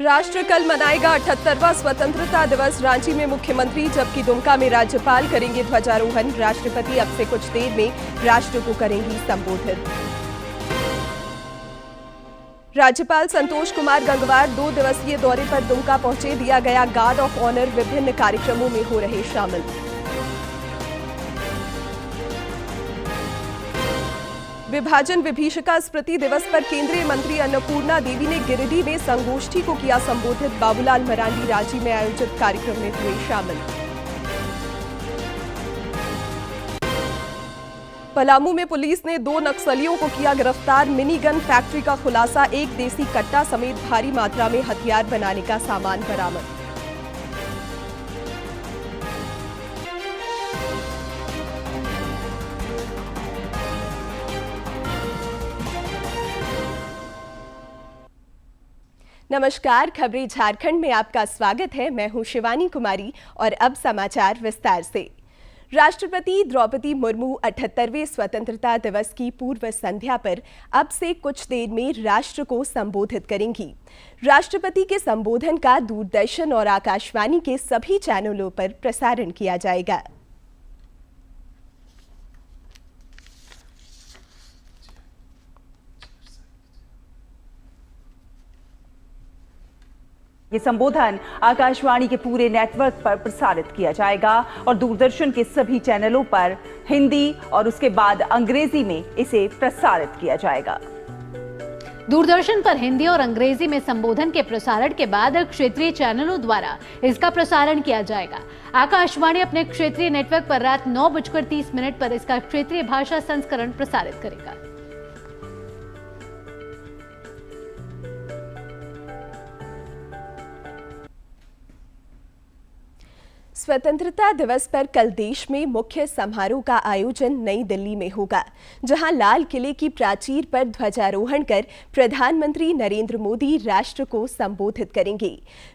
राष्ट्र कल मनाएगा 78वां स्वतंत्रता दिवस। रांची में मुख्यमंत्री जबकि दुमका में राज्यपाल करेंगे ध्वजारोहण। राष्ट्रपति अब से कुछ देर में राष्ट्र को करेंगी संबोधित। राज्यपाल संतोष कुमार गंगवार 2 दिवसीय दौरे पर दुमका पहुंचे। दिया गया गार्ड ऑफ ऑनर। विभिन्न कार्यक्रमों में हो रहे शामिल। विभाजन विभीषिका स्मृति दिवस पर केंद्रीय मंत्री अन्नपूर्णा देवी ने गिरिडीह में संगोष्ठी को किया संबोधित। बाबूलाल मरांडी रांची में आयोजित कार्यक्रम में हुए शामिल। पलामू में पुलिस ने 2 नक्सलियों को किया गिरफ्तार। मिनी गन फैक्ट्री का खुलासा। 1 देसी कट्टा समेत भारी मात्रा में हथियार बनाने का सामान बरामद। नमस्कार, खबरें झारखंड में आपका स्वागत है। मैं हूं शिवानी कुमारी और अब समाचार विस्तार से। राष्ट्रपति द्रौपदी मुर्मू 78वें स्वतंत्रता दिवस की पूर्व संध्या पर अब से कुछ देर में राष्ट्र को संबोधित करेंगी। राष्ट्रपति के संबोधन का दूरदर्शन और आकाशवाणी के सभी चैनलों पर प्रसारण किया जाएगा। ये संबोधन आकाशवाणी के पूरे नेटवर्क पर प्रसारित किया जाएगा और दूरदर्शन के सभी चैनलों पर हिंदी और उसके बाद अंग्रेजी में इसे प्रसारित किया जाएगा। दूरदर्शन पर हिंदी और अंग्रेजी में संबोधन के प्रसारण के बाद क्षेत्रीय चैनलों द्वारा इसका प्रसारण किया जाएगा। आकाशवाणी अपने क्षेत्रीय नेटवर्क पर रात 9:30 पर इसका क्षेत्रीय भाषा संस्करण प्रसारित करेगा। स्वतंत्रता दिवस पर कल देश में मुख्य समारोह का आयोजन नई दिल्ली में होगा, जहां लाल किले की प्राचीर पर ध्वजारोहण कर प्रधानमंत्री नरेंद्र मोदी राष्ट्र को संबोधित करेंगे।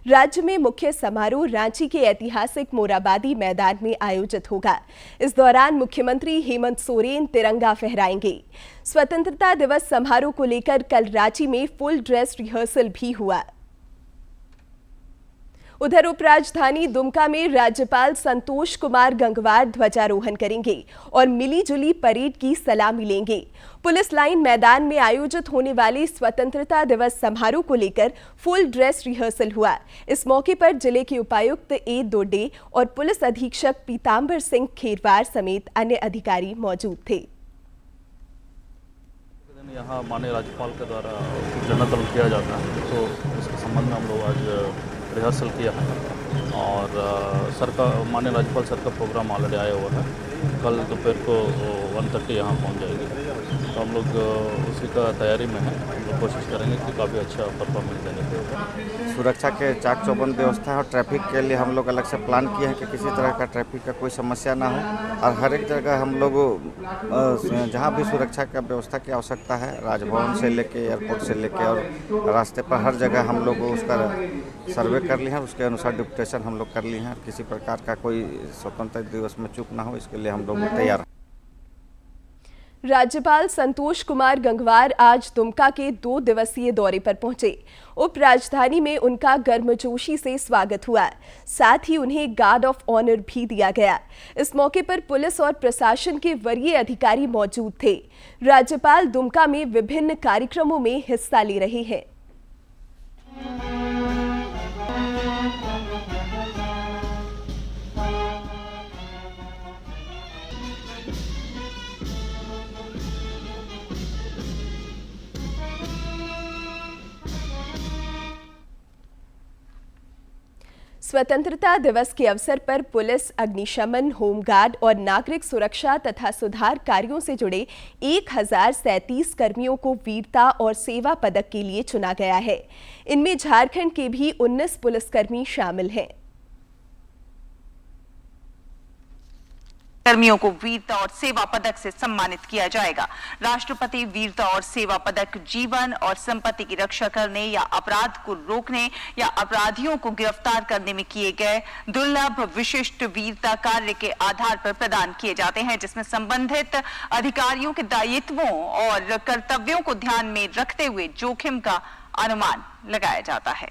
राज्य में मुख्य समारोह रांची के ऐतिहासिक मोराबादी मैदान में आयोजित होगा। इस दौरान मुख्यमंत्री हेमंत सोरेन तिरंगा फहराएंगे। स्वतंत्रता दिवस समारोह को लेकर कल रांची में फुल ड्रेस रिहर्सल भी हुआ। उधर उपराजधानी दुमका में राज्यपाल संतोष कुमार गंगवार ध्वजारोहण करेंगे और मिलीजुली परेड की सलामी लेंगे। पुलिस लाइन मैदान में आयोजित होने वाले स्वतंत्रता दिवस समारोह को लेकर फुल ड्रेस रिहर्सल हुआ। इस मौके पर जिले के उपायुक्त ए दोड्डे और पुलिस अधीक्षक पीतांबर सिंह खेरवार समेत अन्य अधिकारी मौजूद थे। यहाँ माननीय राज्यपाल के द्वारा झंडा तोलन किया जाता है, तो इसके संबंध में हम लोग आज रिहर्सल किया है और सर का माननीय राज्यपाल सर का प्रोग्राम ऑलरेडी आया हुआ है। कल दोपहर को 1:30 यहाँ पहुँच जाएगी, तो हम लोग उसी का तैयारी में हैं। हम लोग कोशिश करेंगे कि काफ़ी अच्छा परफॉर्मेंस देने। सुरक्षा के चाक चौबंद व्यवस्था है और ट्रैफिक के लिए हम लोग अलग से प्लान किए हैं कि किसी तरह का ट्रैफिक का कोई समस्या ना हो। और हर एक जगह हम लोग जहाँ भी सुरक्षा का व्यवस्था की आवश्यकता है, राजभवन से लेके एयरपोर्ट से लेके और रास्ते पर हर जगह हम लोग उसका सर्वे कर लिए हैं। उसके अनुसार डिप्यूटेशन हम लोग कर लिए हैं। किसी प्रकार का कोई स्वतंत्रता दिवस में चूक ना हो, इसके लिए हम लोग तैयार हैं। राज्यपाल संतोष कुमार गंगवार आज दुमका के 2 दिवसीय दौरे पर पहुंचे। उप राजधानी में उनका गर्मजोशी से स्वागत हुआ, साथ ही उन्हें गार्ड ऑफ ऑनर भी दिया गया। इस मौके पर पुलिस और प्रशासन के वरीय अधिकारी मौजूद थे। राज्यपाल दुमका में विभिन्न कार्यक्रमों में हिस्सा ले रहे हैं। स्वतंत्रता दिवस के अवसर पर पुलिस, अग्निशमन, होमगार्ड और नागरिक सुरक्षा तथा सुधार कार्यों से जुड़े 1037 कर्मियों को वीरता और सेवा पदक के लिए चुना गया है। इनमें झारखंड के भी 19 पुलिसकर्मी शामिल हैं। कर्मियों को वीरता और सेवा पदक से सम्मानित किया जाएगा। राष्ट्रपति वीरता और सेवा पदक जीवन और संपत्ति की रक्षा करने या अपराध को रोकने या अपराधियों को गिरफ्तार करने में किए गए दुर्लभ विशिष्ट वीरता कार्य के आधार पर प्रदान किए जाते हैं, जिसमें संबंधित अधिकारियों के दायित्वों और कर्तव्यों को ध्यान में रखते हुए जोखिम का अनुमान लगाया जाता है।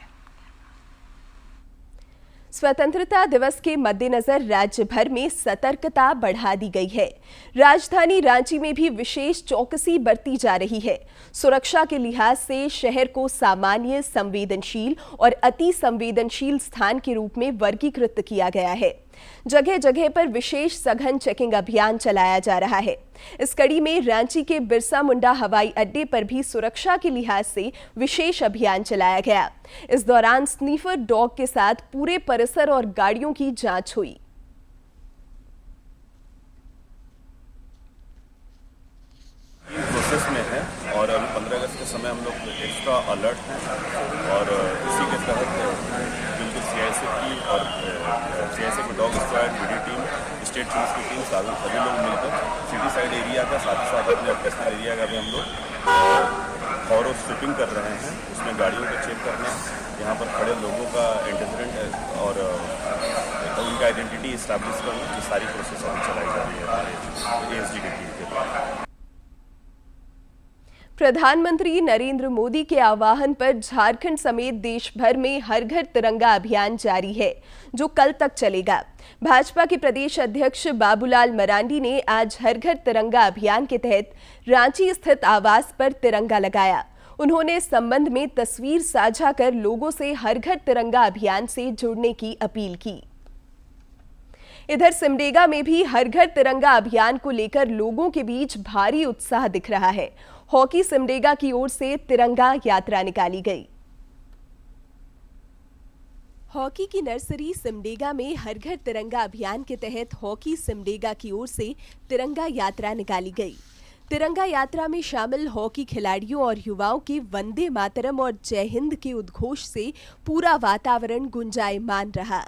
स्वतंत्रता दिवस के मद्देनजर राज्य भर में सतर्कता बढ़ा दी गई है। राजधानी रांची में भी विशेष चौकसी बरती जा रही है। सुरक्षा के लिहाज से शहर को सामान्य, संवेदनशील और अति संवेदनशील स्थान के रूप में वर्गीकृत किया गया है। जगह जगह पर विशेष सघन चेकिंग अभियान चलाया जा रहा है। इस कड़ी में रांची के बिरसा मुंडा हवाई अड्डे पर भी सुरक्षा के लिहाज से विशेष अभियान चलाया गया। इस दौरान स्नीफर डॉग के साथ पूरे परिसर और गाड़ियों की जांच हुई। प्रोसेस में है और अभी 15 अगस्त के समय हम लोग एक्स्ट्रा अलर्ट हैं और इसी के तहत बिल्कुल सीआईएसएफ की और सीआईएसएफ में dog squad, BD team, state police की टीम, सभी लोग मिलकर सिटी साइड एरिया का साथ ही साथ अपने पर्सनल एरिया का भी हम लोग और स्वीपिंग कर रहे हैं। उसमें गाड़ियों को चेक करना, यहाँ पर खड़े लोगों का एंटीसीडेंट और उनका आइडेंटिटी इस्टेब्लिश करना, ये सारी प्रोसेस अभी चलाई जा रही है हमारे एएसडी टीम के द्वारा। प्रधानमंत्री नरेंद्र मोदी के आह्वान पर झारखंड समेत देश भर में हर घर तिरंगा अभियान जारी है, जो कल तक चलेगा। भाजपा के प्रदेश अध्यक्ष बाबूलाल मरांडी ने आज हर घर तिरंगा अभियान के तहत रांची स्थित आवास पर तिरंगा लगाया। उन्होंने इस संबंध में तस्वीर साझा कर लोगों से हर घर तिरंगा अभियान से जुड़ने की अपील की। इधर सिमडेगा में भी हर घर तिरंगा अभियान को लेकर लोगों के बीच भारी उत्साह दिख रहा है। हॉकी सिमडेगा की ओर से तिरंगा यात्रा निकाली गई। हॉकी की नर्सरी सिमडेगा में हर घर तिरंगा अभियान के तहत हॉकी सिमडेगा की ओर से तिरंगा यात्रा निकाली गई। तिरंगा यात्रा में शामिल हॉकी खिलाड़ियों और युवाओं के वंदे मातरम और जय हिंद के उद्घोष से पूरा वातावरण गुंजायमान रहा।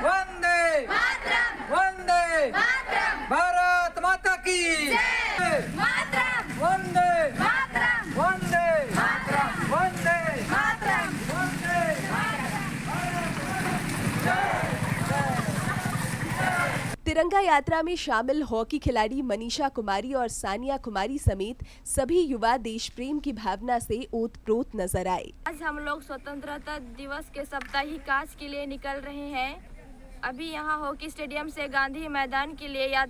वंदे मातरम, वंदे मातरम, भारत माता की मातरम, वंदे मातरम, वंदे मातरम, वंदे मातरम, वंदे तिरंगा यात्रा में शामिल हॉकी खिलाड़ी मनीषा कुमारी और सानिया कुमारी समेत सभी युवा देश प्रेम की भावना से ओतप्रोत नजर आए। आज हम लोग स्वतंत्रता दिवस के साप्ताहिक काज के लिए निकल रहे हैं। अभी यहाँ हॉकी स्टेडियम से गांधी मैदान के लिए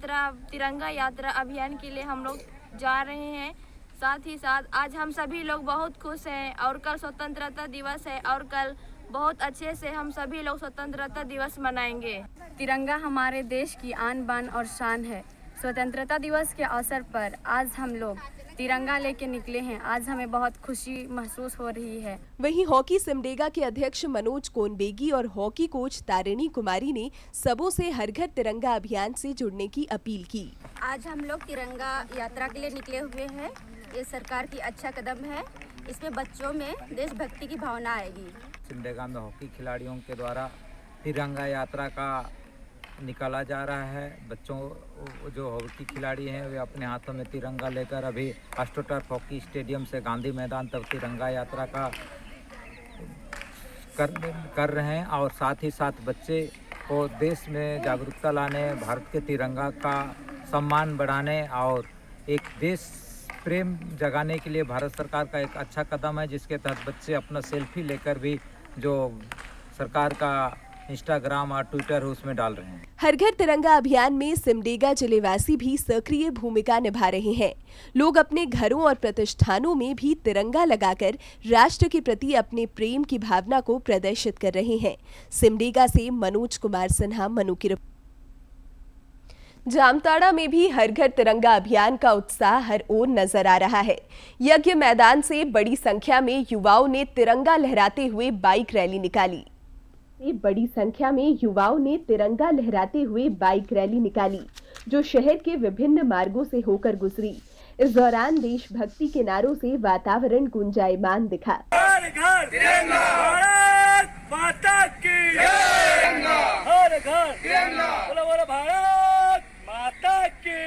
तिरंगा यात्रा अभियान के लिए हम लोग जा रहे हैं। साथ ही साथ आज हम सभी लोग बहुत खुश हैं और कल स्वतंत्रता दिवस है और कल बहुत अच्छे से हम सभी लोग स्वतंत्रता दिवस मनाएंगे। तिरंगा हमारे देश की आन बान और शान है। स्वतंत्रता दिवस के अवसर पर आज हम लोग तिरंगा लेके निकले हैं। आज हमें बहुत खुशी महसूस हो रही है। वहीं हॉकी सिमडेगा के अध्यक्ष मनोज कोनबेगी और हॉकी कोच तारिणी कुमारी ने सबों से हर घर तिरंगा अभियान से जुड़ने की अपील की। आज हम लोग तिरंगा यात्रा के लिए निकले हुए हैं। ये सरकार की अच्छा कदम है। इसमें बच्चों में देशभक्ति की भावना आएगी। सिमडेगा में हॉकी खिलाड़ियों के द्वारा तिरंगा यात्रा का निकाला जा रहा है। बच्चों जो हॉकी खिलाड़ी हैं वे अपने हाथों में तिरंगा लेकर अभी एस्ट्रोटर्फ हॉकी स्टेडियम से गांधी मैदान तक तिरंगा यात्रा का कर रहे हैं और साथ ही साथ बच्चे को देश में जागरूकता लाने, भारत के तिरंगा का सम्मान बढ़ाने और एक देश प्रेम जगाने के लिए भारत सरकार का एक अच्छा कदम है, जिसके तहत बच्चे अपना सेल्फी लेकर भी जो सरकार का इंस्टाग्राम और ट्विटर उसमें डाल रहे हैं। हर घर तिरंगा अभियान में सिमडेगा जिलेवासी भी सक्रिय भूमिका निभा रहे हैं। लोग अपने घरों और प्रतिष्ठानों में भी तिरंगा लगाकर राष्ट्र के प्रति अपने प्रेम की भावना को प्रदर्शित कर रहे हैं। सिमडेगा से मनोज कुमार सिन्हा, मनु की रिपोर्ट। जामताड़ा में भी हर घर तिरंगा अभियान का उत्साह हर ओर नजर आ रहा है। यज्ञ मैदान से बड़ी संख्या में युवाओं ने तिरंगा लहराते हुए बाइक रैली निकाली। बड़ी संख्या में युवाओं ने तिरंगा लहराते हुए बाइक रैली निकाली, जो शहर के विभिन्न मार्गों से होकर गुजरी। इस दौरान देशभक्ति के नारों से वातावरण गुंजायमान दिखा। हर घर तिरंगा, भारत माता की तिरंगा, हर घर तिरंगा, बोलो बोलो भारत माता की।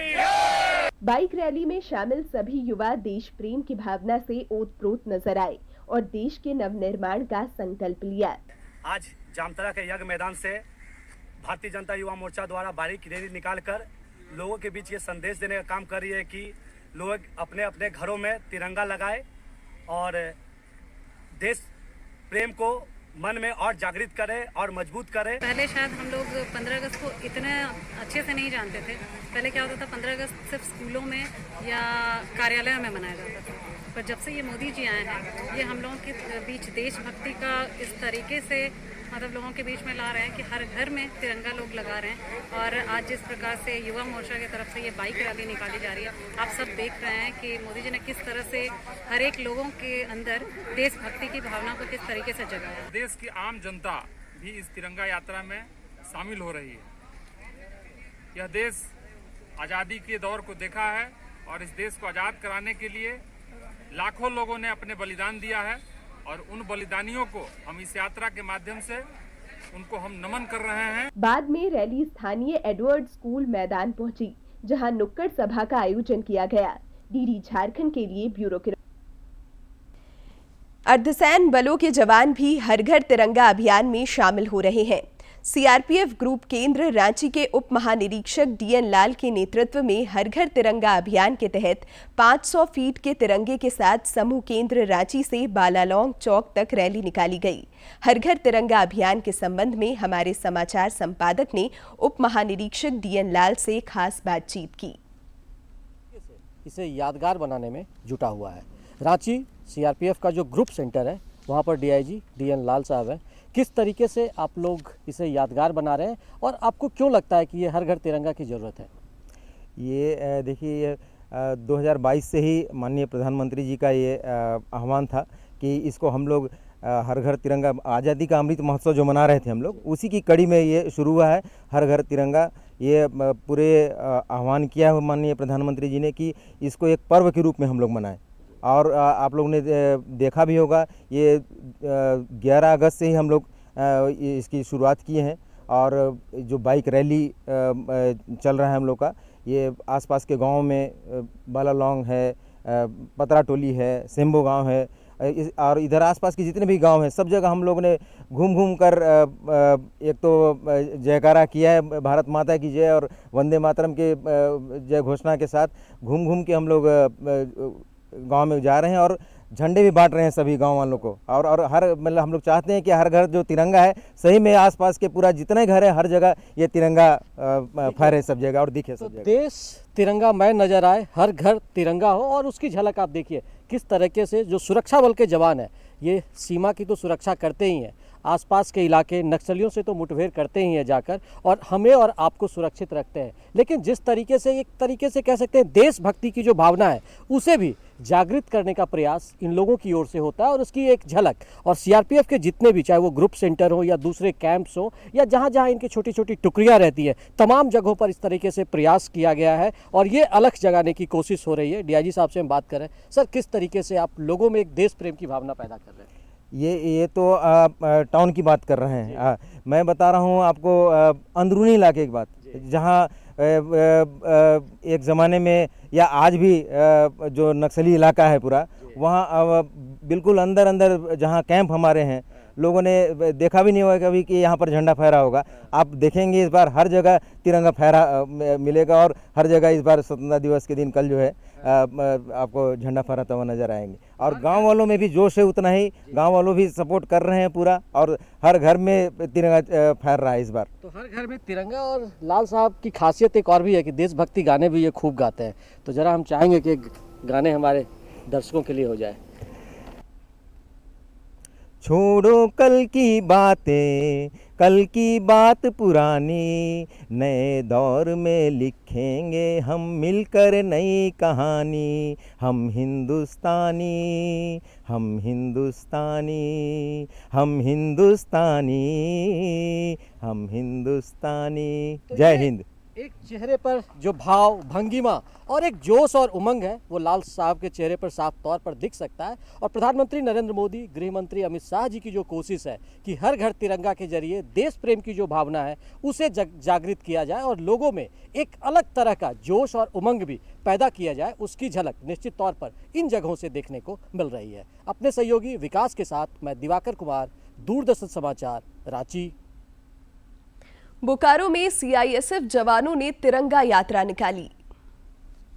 बाइक रैली में शामिल सभी युवा देश प्रेम की भावना से ओतप्रोत नजर आए और देश के नवनिर्माण का संकल्प लिया। आज जामताड़ा के यज्ञ मैदान से भारतीय जनता युवा मोर्चा द्वारा बाइक रैली निकालकर लोगों के बीच ये संदेश देने का काम कर रही है कि लोग अपने अपने घरों में तिरंगा लगाए और देश प्रेम को मन में और जागृत करे और मजबूत करे। पहले शायद हम लोग 15 अगस्त को इतने अच्छे से नहीं जानते थे। पहले क्या होता था, 15 अगस्त सिर्फ स्कूलों में या कार्यालयों में मनाया जाता था, पर जब से ये मोदी जी आए हैं, ये हम लोगों के बीच देशभक्ति का इस तरीके से मतलब लोगों के बीच में ला रहे हैं कि हर घर में तिरंगा लोग लगा रहे हैं। और आज जिस प्रकार से युवा मोर्चा की तरफ से ये बाइक रैली निकाली जा रही है, आप सब देख रहे हैं कि मोदी जी ने किस तरह से हर एक लोगों के अंदर देशभक्ति की भावना को किस तरीके से जगाया। देश की आम जनता भी इस तिरंगा यात्रा में शामिल हो रही है। यह देश आज़ादी के दौर को देखा है और इस देश को आज़ाद कराने के लिए लाखों लोगों ने अपने बलिदान दिया है और उन बलिदानियों को हम इस यात्रा के माध्यम से उनको हम नमन कर रहे हैं। बाद में रैली स्थानीय एडवर्ड स्कूल मैदान पहुंची, जहां नुक्कड़ सभा का आयोजन किया गया। डीडी झारखंड के लिए ब्यूरो की। अर्धसैन्य बलों के जवान भी हर घर तिरंगा अभियान में शामिल हो रहे हैं। सीआरपीएफ ग्रुप केंद्र रांची के उप महानिरीक्षक डीएन लाल के नेतृत्व में हर घर तिरंगा अभियान के तहत 500 फीट के तिरंगे के साथ समूह केंद्र रांची से बालालोंग चौक तक रैली निकाली गई। हर घर तिरंगा अभियान के संबंध में हमारे समाचार संपादक ने उप महानिरीक्षक डीएन लाल से खास बातचीत की। इसे यादगार बनाने में जुटा हुआ है। रांची सीआरपीएफ का जो ग्रुप सेंटर है, वहाँ पर डीआईजी डीएन लाल साहब हैं। किस तरीके से आप लोग इसे यादगार बना रहे हैं और आपको क्यों लगता है कि ये हर घर तिरंगा की ज़रूरत है? ये देखिए, 2022 से ही माननीय प्रधानमंत्री जी का ये आह्वान था कि इसको हम लोग हर घर तिरंगा, आज़ादी का अमृत महोत्सव जो मना रहे थे हम लोग, उसी की कड़ी में ये शुरू हुआ है हर घर तिरंगा। ये पूरे आह्वान किया है माननीय प्रधानमंत्री जी ने कि इसको एक पर्व के रूप में हम लोग मनाएं। और आप लोग ने देखा भी होगा, ये 11 अगस्त से ही हम लोग इसकी शुरुआत किए हैं और जो बाइक रैली चल रहा है हम लोग का, ये आसपास के गांव में बालालोंग है, पतरा टोली है, सेम्बो गांव है और इधर आसपास के जितने भी गांव हैं, सब जगह हम लोग ने घूम घूम कर एक तो जयकारा किया है, भारत माता की जय और वंदे मातरम के जय घोषणा के साथ घूम घूम के हम लोग गांव में जा रहे हैं और झंडे भी बांट रहे हैं सभी गांव वालों को। और हर मतलब हम लोग चाहते हैं कि हर घर जो तिरंगा है, सही में आसपास के पूरा जितने घर है हर जगह ये तिरंगा फहरे सब जगह और दिखे सब जगह। देश तिरंगामय नजर आए, हर घर तिरंगा हो और उसकी झलक आप देखिए किस तरीके से जो सुरक्षा बल के जवान हैं, ये सीमा की तो सुरक्षा करते ही हैं, आसपास के इलाके नक्सलियों से तो मुठभेड़ करते ही हैं जाकर और हमें और आपको सुरक्षित रखते हैं। लेकिन जिस तरीके से एक तरीके से कह सकते हैं देशभक्ति की जो भावना है, उसे भी जागृत करने का प्रयास इन लोगों की ओर से होता है और उसकी एक झलक। और सीआरपीएफ के जितने भी, चाहे वो ग्रुप सेंटर हो या दूसरे कैंप्स हो या जहाँ जहाँ इनकी छोटी छोटी टुकड़ियाँ रहती हैं, तमाम जगहों पर इस तरीके से प्रयास किया गया है और ये अलख जगाने की कोशिश हो रही है। डीआईजी साहब से हम बात करें, सर किस तरीके से आप लोगों में एक देश प्रेम की भावना पैदा कर रहे हैं? ये तो टाउन की बात कर रहे हैं। मैं बता रहा हूँ आपको अंदरूनी इलाके की बात, जहाँ एक ज़माने में या आज भी जो नक्सली इलाका है पूरा, वहाँ बिल्कुल अंदर अंदर जहाँ कैंप हमारे हैं, लोगों ने देखा भी नहीं होगा कभी कि यहाँ पर झंडा फहरा होगा। आप देखेंगे इस बार हर जगह तिरंगा फहरा मिलेगा और हर जगह इस बार स्वतंत्रता दिवस के दिन कल जो है आपको झंडा फहराता हुआ नजर आएंगे। और गांव वालों में भी जोश है उतना ही, गांव वालों भी सपोर्ट कर रहे हैं पूरा और हर घर में तिरंगा फहर रहा है इस बार। तो हर घर में तिरंगा। और लाल साहब की खासियत एक और भी है कि देशभक्ति गाने भी ये खूब गाते हैं, तो ज़रा हम चाहेंगे कि गाने हमारे दर्शकों के लिए हो जाए। छोड़ो कल की बातें, कल की बात पुरानी, नए दौर में लिखेंगे हम मिलकर नई कहानी। हम हिंदुस्तानी, हम हिंदुस्तानी, हम हिंदुस्तानी, हम हिंदुस्तानी। जय हिंद। एक चेहरे पर जो भाव, भंगिमा और एक जोश और उमंग है, वो लाल साहब के चेहरे पर साफ तौर पर दिख सकता है। और प्रधानमंत्री नरेंद्र मोदी, गृह मंत्री अमित शाह जी की जो कोशिश है कि हर घर तिरंगा के जरिए देश प्रेम की जो भावना है उसे जागृत किया जाए और लोगों में एक अलग तरह का जोश और उमंग भी पैदा किया जाए, उसकी झलक निश्चित तौर पर इन जगहों से देखने को मिल रही है। अपने सहयोगी विकास के साथ मैं दिवाकर कुमार, दूरदर्शन समाचार, रांची। बोकारो में सीआईएसएफ जवानों ने तिरंगा यात्रा निकाली।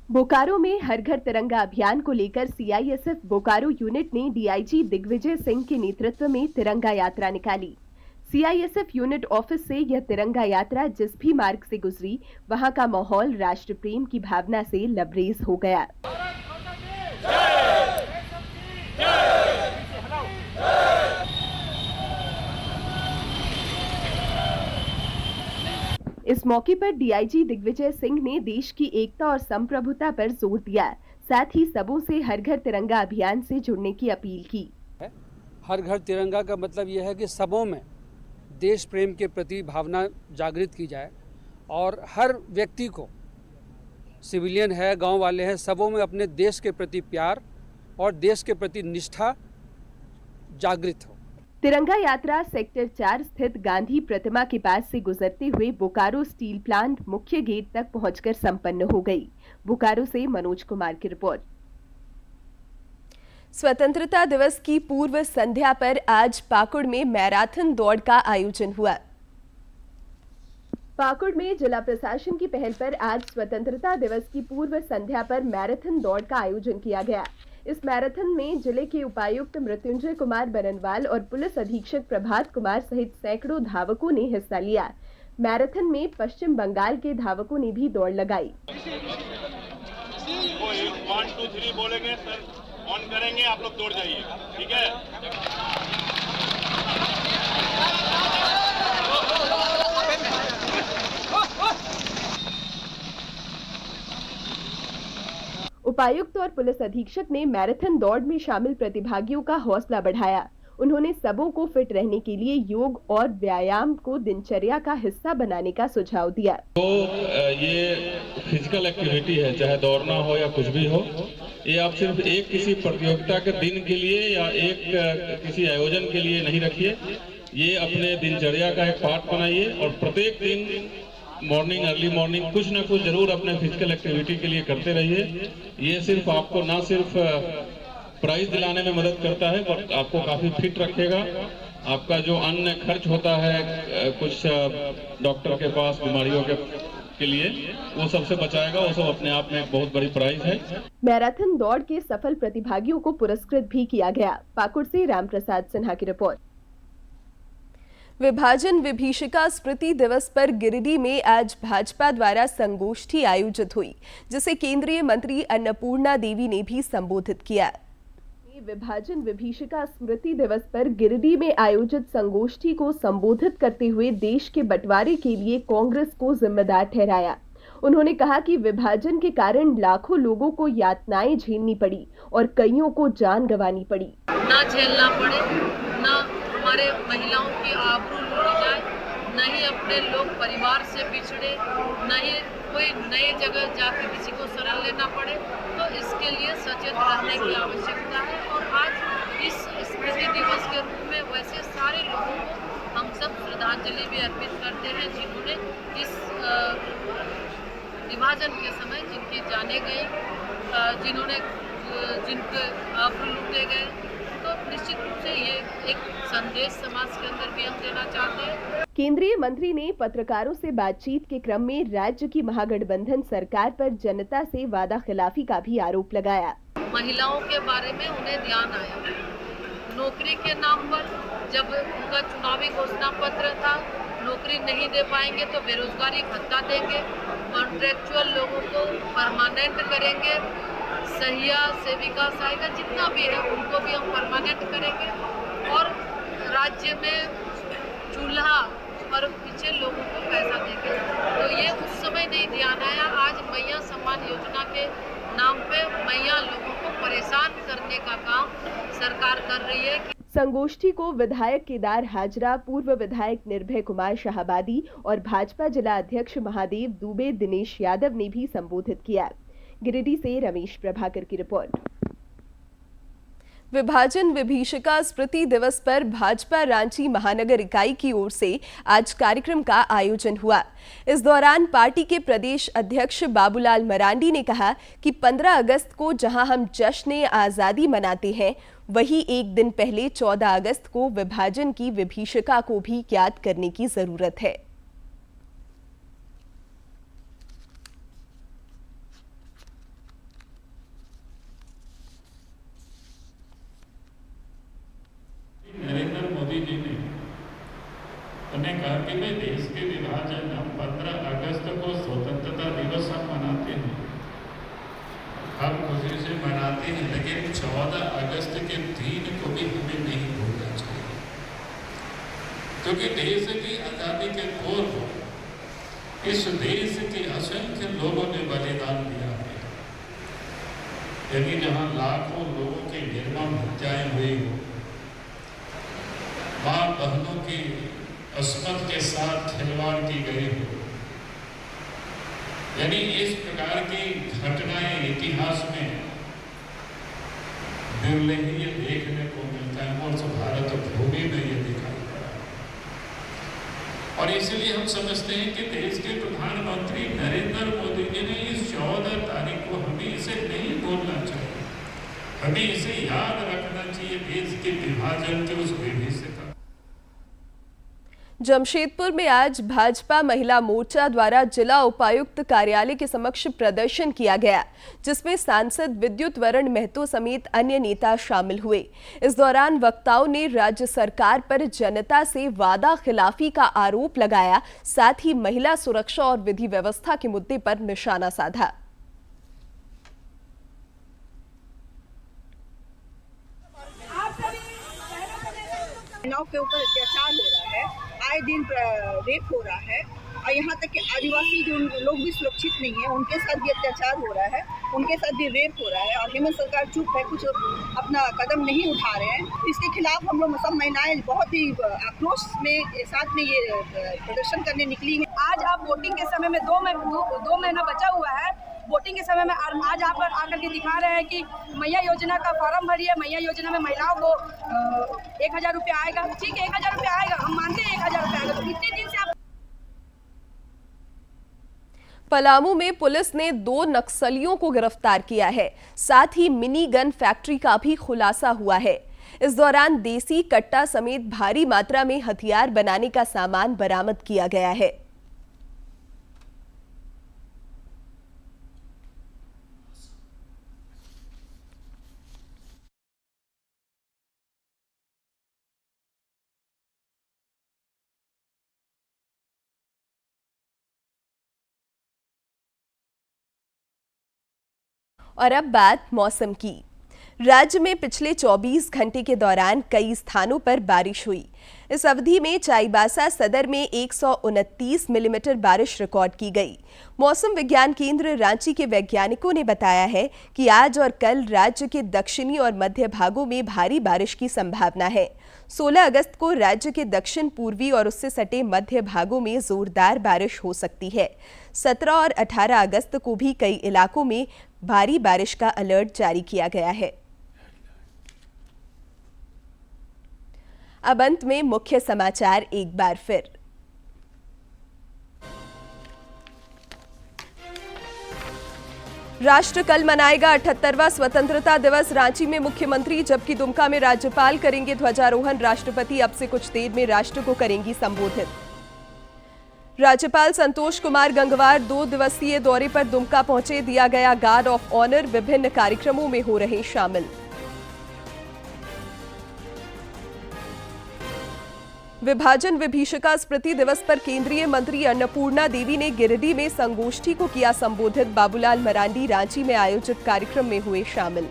बोकारो में हर घर तिरंगा अभियान को लेकर सीआईएसएफ बोकारो यूनिट ने डीआईजी दिग्विजय सिंह के नेतृत्व में तिरंगा यात्रा निकाली। सीआईएसएफ यूनिट ऑफिस से यह तिरंगा यात्रा जिस भी मार्ग से गुजरी, वहां का माहौल राष्ट्र प्रेम की भावना से लबरेज हो गया। इस मौके पर डीआईजी दिग्विजय सिंह ने देश की एकता और संप्रभुता पर जोर दिया। साथ ही सबों से हर घर तिरंगा अभियान से जुड़ने की अपील की। हर घर तिरंगा का मतलब यह है कि सबों में देश प्रेम के प्रति भावना जागृत की जाए और हर व्यक्ति को, सिविलियन है, गांव वाले हैं, सबों में अपने देश के प्रति प्यार और देश के प्रति निष्ठा जागृत हो। तिरंगा यात्रा सेक्टर 4 स्थित गांधी प्रतिमा के पास से गुजरते हुए बोकारो स्टील प्लांट मुख्य गेट तक पहुंचकर संपन्न हो गई। बोकारो से मनोज कुमार की रिपोर्ट। स्वतंत्रता दिवस की पूर्व संध्या पर आज पाकुड़ में मैराथन दौड़ का आयोजन हुआ। पाकुड़ में जिला प्रशासन की पहल पर आज स्वतंत्रता दिवस की पूर्व संध्या पर मैराथन दौड़ का आयोजन किया गया। इस मैराथन में जिले के उपायुक्त मृत्युंजय कुमार बरनवाल और पुलिस अधीक्षक प्रभात कुमार सहित सैकड़ों धावकों ने हिस्सा लिया। मैराथन में पश्चिम बंगाल के धावकों ने भी दौड़ लगाई। 1 2 3 बोलेंगे सर, ऑन करेंगे, आप लोग दौड़ जाइए, ठीक है। उपायुक्त और पुलिस अधीक्षक ने मैराथन दौड़ में शामिल प्रतिभागियों का हौसला बढ़ाया। उन्होंने सबों को फिट रहने के लिए योग और व्यायाम को दिनचर्या का हिस्सा बनाने का सुझाव दिया। तो ये फिजिकल एक्टिविटी है, चाहे दौड़ना हो या कुछ भी हो, ये आप सिर्फ एक किसी प्रतियोगिता के दिन के लिए या एक किसी आयोजन के लिए नहीं रखिए। ये अपने दिनचर्या का एक पार्ट बनाइए और प्रत्येक दिन मॉर्निंग, अर्ली मॉर्निंग कुछ ना कुछ जरूर अपने फिजिकल एक्टिविटी के लिए करते रहिए। ये सिर्फ आपको ना सिर्फ प्राइज दिलाने में मदद करता है, पर आपको काफी फिट रखेगा। आपका जो अन्य खर्च होता है कुछ डॉक्टर के पास बीमारियों के लिए, वो सबसे बचाएगा। वो सब अपने आप में एक बहुत बड़ी प्राइज है। मैराथन दौड़ के सफल प्रतिभागियों को पुरस्कृत भी किया गया। पाकुड़ से रामप्रसाद सिन्हा की रिपोर्ट। विभाजन विभीषिका स्मृति दिवस पर गिरिडीह में आज भाजपा द्वारा संगोष्ठी आयोजित हुई, जिसे केंद्रीय मंत्री अन्नपूर्णा देवी ने भी संबोधित किया। विभाजन विभीषिका स्मृति दिवस पर गिरिडीह में आयोजित संगोष्ठी को संबोधित करते हुए देश के बंटवारे के लिए कांग्रेस को जिम्मेदार ठहराया। उन्होंने कहा कि विभाजन के कारण लाखों लोगों को यातनाएं झेलनी पड़ी और कईयों को जान गंवानी पड़ी। ना झेलना पड़े, ना हमारे महिलाओं की आबरू लूटी जाए, न ही अपने लोग परिवार से बिछड़े, न ही कोई नई जगह जाकर किसी को शरण लेना पड़े। तो इसके लिए सचेत रहने की आवश्यकता है। और आज इस स्मृति दिवस के रूप में वैसे सारे लोगों को हम सब श्रद्धांजलि भी अर्पित करते हैं, जिन्होंने इस विभाजन के समय जिनकी जाने गई, जिनके आबरू लूटे गए। तो निश्चित रूप से ये एक संदेश समाज के अंदर भी हम देना चाहते हैं। केंद्रीय मंत्री ने पत्रकारों से बातचीत के क्रम में राज्य की महागठबंधन सरकार पर जनता से वादा खिलाफी का भी आरोप लगाया। महिलाओं के बारे में उन्हें ध्यान आया। नौकरी के नाम पर जब उनका चुनावी घोषणा पत्र था, नौकरी नहीं दे पाएंगे तो बेरोजगारी भत्ता देंगे, कॉन्ट्रेक्चुअल लोगों को परमानेंट करेंगे, सहिया, सेविका, सहायिका जितना भी है उनको भी हम परमानेंट करेंगे, और राज्य में चूल्हा और पीछे लोगों को पैसा देंगे। तो ये उस समय नहीं ध्यान आया। आज मैया सम्मान योजना के नाम पे मैया लोगों को परेशान करने का काम सरकार कर रही है। संगोष्ठी को विधायक केदार हाजरा, पूर्व विधायक निर्भय कुमार शाहबादी और भाजपा जिला अध्यक्ष महादेव दुबे, दिनेश यादव ने भी संबोधित किया। गिरिडीह से रमेश प्रभाकर की रिपोर्ट। विभाजन विभीषिका स्मृति दिवस पर भाजपा रांची महानगर इकाई की ओर से आज कार्यक्रम का आयोजन हुआ। इस दौरान पार्टी के प्रदेश अध्यक्ष बाबूलाल मरांडी ने कहा कि 15 अगस्त को जहां हम जश्न आज़ादी मनाते हैं, वहीं एक दिन पहले 14 अगस्त को विभाजन की विभीषिका को भी याद करने की जरूरत है। 14 अगस्त के दिन को भी हमें नहीं भूलना चाहिए, क्योंकि देश की आज़ादी के पूर्व इस देश के असंख्य लोगों ने बलिदान दिया है। यदि जहाँ लाखों लोगों की निर्मम हत्याएं हुई हो, माँ बहनों की अस्मत के साथ खिलवाड़ की गई हो, यानी इस प्रकार की घटनाएं इतिहास में बिरले ही ये देखने को मिलता है और भारत भूमि में ये दिखाई पड़ा। और इसलिए हम समझते हैं कि देश के प्रधानमंत्री नरेंद्र मोदी जी ने इस 14 तारीख को हमें इसे नहीं भूलना चाहिए, हमें इसे याद रखना चाहिए, देश के विभाजन के उस विभीषिका। जमशेदपुर में आज भाजपा महिला मोर्चा द्वारा जिला उपायुक्त कार्यालय के समक्ष प्रदर्शन किया गया, जिसमें सांसद विद्युत वरण महतो समेत अन्य नेता शामिल हुए। इस दौरान वक्ताओं ने राज्य सरकार पर जनता से वादा खिलाफी का आरोप लगाया, साथ ही महिला सुरक्षा और विधि व्यवस्था के मुद्दे पर निशाना साधा। महिलाओं के ऊपर अत्याचार हो रहा है, आए दिन रेप हो रहा है, और यहाँ तक कि आदिवासी जो लोग भी सुरक्षित नहीं है, उनके साथ भी अत्याचार हो रहा है, उनके साथ भी रेप हो रहा है, और हेमंत सरकार चुप है, कुछ अपना कदम नहीं उठा रहे हैं। इसके खिलाफ हम लोग सब महिलाएं बहुत ही आक्रोश में साथ में ये प्रदर्शन करने निकली हैं। आज आप वोटिंग के समय में दो महीना बचा हुआ है, वोटिंग के समय में आज आप आकर के दिखा रहे हैं कि मैया योजना का फॉर्म भरिए, मैया योजना में महिलाओं को 1000 रुपया आएगा। ठीक है, 1000 रुपया आएगा, हम मानते हैं 1000 रुपया आएगा, तो इतने दिन से आप। पलामू में पुलिस ने 2 नक्सलियों को गिरफ्तार किया है, साथ ही मिनी गन फैक्ट्री का भी खुलासा हुआ है। इस दौरान देसी कट्टा समेत भारी मात्रा में हथियार बनाने का सामान बरामद किया गया है। और अब बात मौसम की। राज्य में पिछले 24 घंटे के दौरान कई स्थानों पर बारिश हुई। इस अवधि में चाईबासा सदर में 129 मिलीमीटर बारिश रिकॉर्ड की गई। मौसम विज्ञान केंद्र रांची के वैज्ञानिकों ने बताया है कि आज और कल राज्य के दक्षिणी और मध्य भागों में भारी बारिश की संभावना है। 16 अगस्त को राज्य के दक्षिण पूर्वी और उससे सटे मध्य भागों में जोरदार बारिश हो सकती है। 17 और 18 अगस्त को भी कई इलाकों में भारी बारिश का अलर्ट जारी किया गया है। अब अंत में मुख्य समाचार एक बार फिर। राष्ट्र कल मनाएगा 78वां स्वतंत्रता दिवस। रांची में मुख्यमंत्री जबकि दुमका में राज्यपाल करेंगे ध्वजारोहण। राष्ट्रपति अब से कुछ देर में राष्ट्र को करेंगी संबोधित। राज्यपाल संतोष कुमार गंगवार 2 दिवसीय दौरे पर दुमका पहुंचे, दिया गया गार्ड ऑफ ऑनर। विभिन्न कार्यक्रमों में हो रहे शामिल। विभाजन विभीषिका स्मृति दिवस पर केंद्रीय मंत्री अन्नपूर्णा देवी ने गिरिडीह में संगोष्ठी को किया संबोधित। बाबूलाल मरांडी रांची में आयोजित कार्यक्रम में हुए शामिल।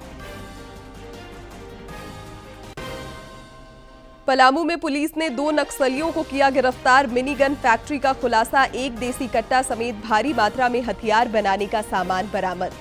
पलामू में पुलिस ने 2 नक्सलियों को किया गिरफ्तार। मिनी गन फैक्ट्री का खुलासा, 1 देसी कट्टा समेत भारी मात्रा में हथियार बनाने का सामान बरामद।